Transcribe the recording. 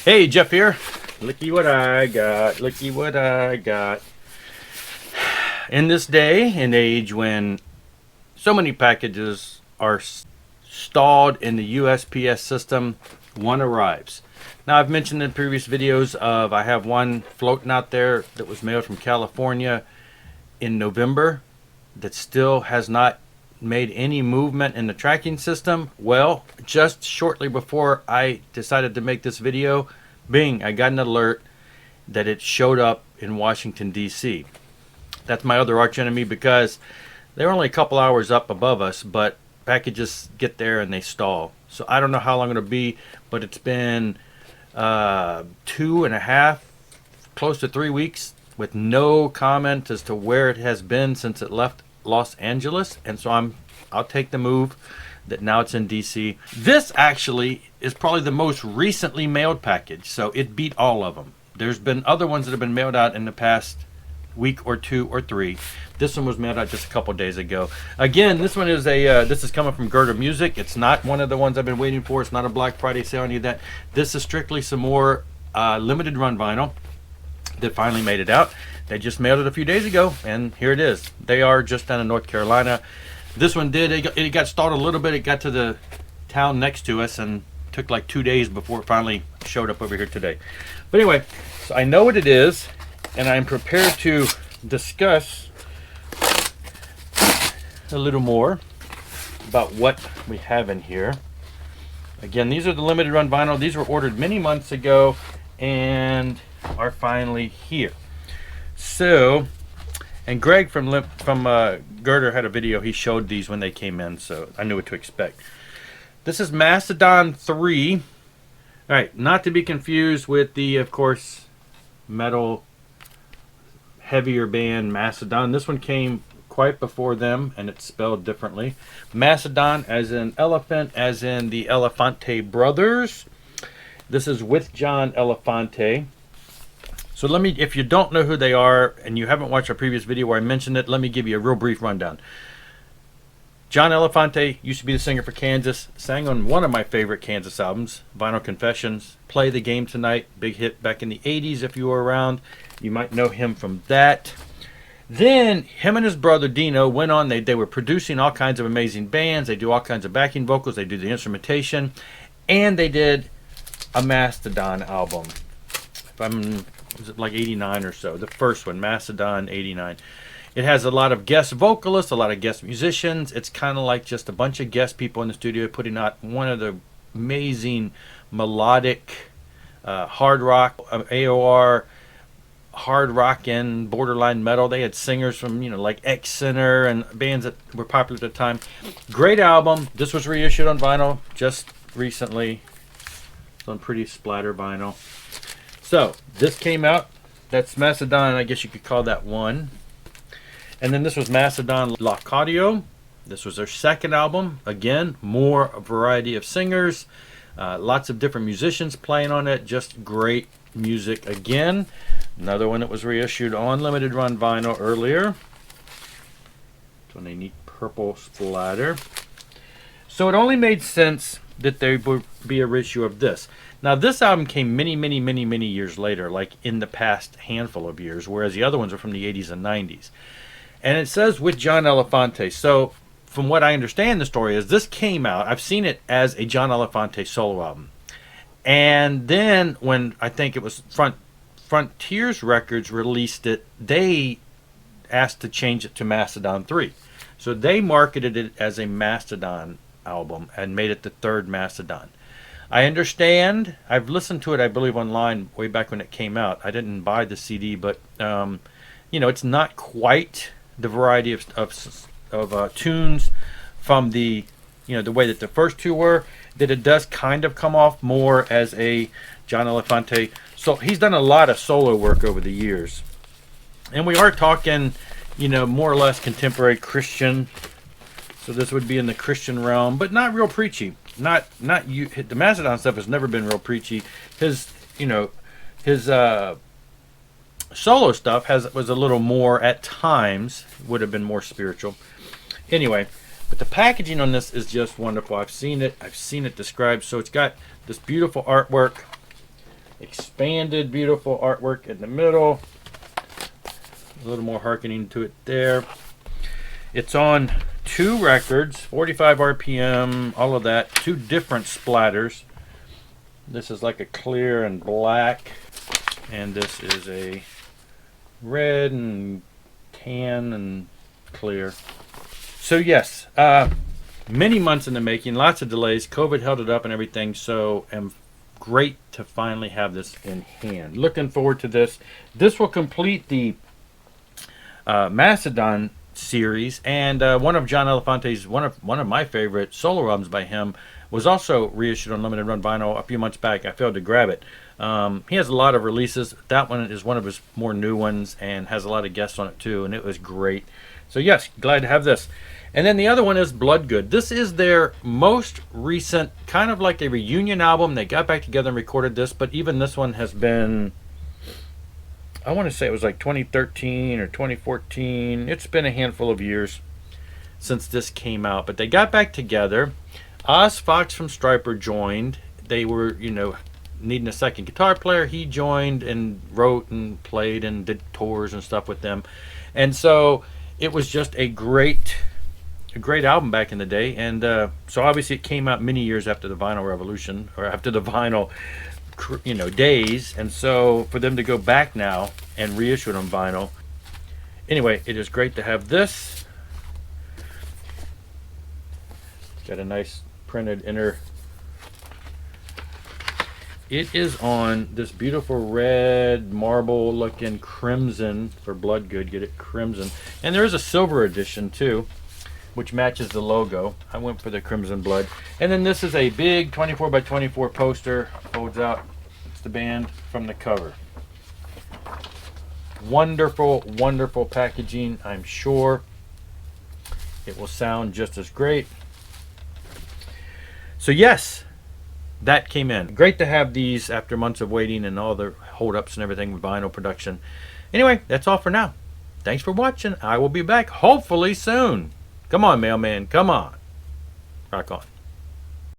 Hey, Jeff here. Looky what I got. Looky what I got. In this day and age when so many packages are stalled in the USPS system, one arrives. Now, I've mentioned in previous videos of I have one floating out there that was mailed from California in November that still has not made any movement in the tracking system. Well, just shortly before I decided to make this video, bing, I got an alert that it showed up in Washington, D.C. That's my other arch enemy because they're only a couple hours up above us, but packages get there and they stall. So I don't know how long it'll be, but it's been 2.5, close to 3 weeks with no comment as to where it has been since it left Los Angeles. And so I'll take the move that now it's in DC. This actually is probably the most recently mailed package, so it beat all of them. There's been other ones that have been mailed out in the past week or 2 or 3. This one was mailed out just a couple days ago. Again, this one is this is coming from Gerda Music. It's not one of the ones I've been waiting for. It's not a Black Friday sale, any of that. This is strictly some more limited run vinyl that finally made it out. They just mailed it a few days ago, and here it is. They are just down in North Carolina. This one it got stalled a little bit. It got to the town next to us and took like 2 days before it finally showed up over here today. But anyway, so I know what it is, and I'm prepared to discuss a little more about what we have in here. Again, these are the limited run vinyl. These were ordered many months ago and are finally here. So, and Greg from Girder had a video. He showed these when they came in, so I knew what to expect. This is Mastedon 3. All right, not to be confused with the, of course, metal heavier band Mastedon. This one came quite before them, and it's spelled differently. Mastedon, as in elephant, as in the Elefante brothers. This is with John Elefante. So let me, if you don't know who they are and you haven't watched our previous video where I mentioned it, let me give you a real brief rundown. John Elefante used to be the singer for Kansas, sang on one of my favorite Kansas albums, Vinyl Confessions, Play the Game Tonight, big hit back in the 80s if you were around. You might know him from that. Then him and his brother Dino went on, they were producing all kinds of amazing bands, they do all kinds of backing vocals, they do the instrumentation, and they did a Mastedon album. Was it like 89 or so? The first one, Mastedon 89. It has a lot of guest vocalists, a lot of guest musicians. It's kind of like just a bunch of guest people in the studio putting out one of the amazing melodic hard rock, AOR, hard rock and borderline metal. They had singers from, like X Center and bands that were popular at the time. Great album. This was reissued on vinyl just recently. Some pretty splatter vinyl. So, this came out. That's Mastedon, I guess you could call that one. And then this was Mastedon L'Accordio. This was their second album. Again, more variety of singers. Lots of different musicians playing on it. Just great music again. Another one that was reissued on limited run vinyl earlier. It's on a neat purple splatter. So it only made sense that there would be a reissue of this. Now, this album came many, many, many, many years later, like in the past handful of years, whereas the other ones are from the 80s and 90s. And it says with John Elefante. So, from what I understand, the story is this came out, I've seen it as a John Elefante solo album. And then when I think it was Frontiers Records released it, they asked to change it to Mastedon 3. So they marketed it as a Mastedon album and made it the third Mastedon. I understand. I've listened to it, I believe, online way back when it came out. I didn't buy the CD, but it's not quite the variety of tunes from the the way that the first two were. That it does kind of come off more as a John Elefante. So he's done a lot of solo work over the years, and we are talking, more or less contemporary Christian. So this would be in the Christian realm, but not real preachy. Not you. The Mastedon stuff has never been real preachy. His solo stuff was a little more at times, would have been more spiritual. Anyway, but the packaging on this is just wonderful. I've seen it described. So it's got this beautiful artwork expanded, beautiful artwork in the middle. A little more harkening to it there. It's on 2 records, 45 RPM, all of that. 2 different splatters. This is like a clear and black, and this is a red and tan and clear. So yes, many months in the making, lots of delays. COVID held it up and everything, so I'm great to finally have this in hand. Looking forward to this. This will complete the Mastedon series, and one of John Elefante's one of my favorite solo albums by him was also reissued on limited run vinyl a few months back. I failed to grab it. He has a lot of releases. That one is one of his more new ones and has a lot of guests on it too, and it was great. So yes, glad to have this. And then the other one is Bloodgood. This is their most recent, kind of like a reunion album. They got back together and recorded this, but even this one has been, I want to say it was like 2013 or 2014. It's been a handful of years since this came out, but they got back together. Oz Fox from Striper joined. They were, needing a second guitar player. He joined and wrote and played and did tours and stuff with them. And so it was just a great album back in the day. And so obviously it came out many years after the vinyl revolution, or after the vinyl days. And so for them to go back now and reissue it on vinyl, anyway, it is great to have this. Got a nice printed inner. It is on this beautiful red marble looking crimson for Bloodgood. Get it, crimson. And there is a silver edition too, which matches the logo. I went for the crimson blood. And then this is a big 24 by 24 poster. Folds out. It's the band from the cover. Wonderful, wonderful packaging. I'm sure it will sound just as great. So yes, that came in. Great to have these after months of waiting and all the hold-ups and everything with vinyl production. Anyway, that's all for now. Thanks for watching. I will be back hopefully soon. Come on, mailman. Come on. Rock on.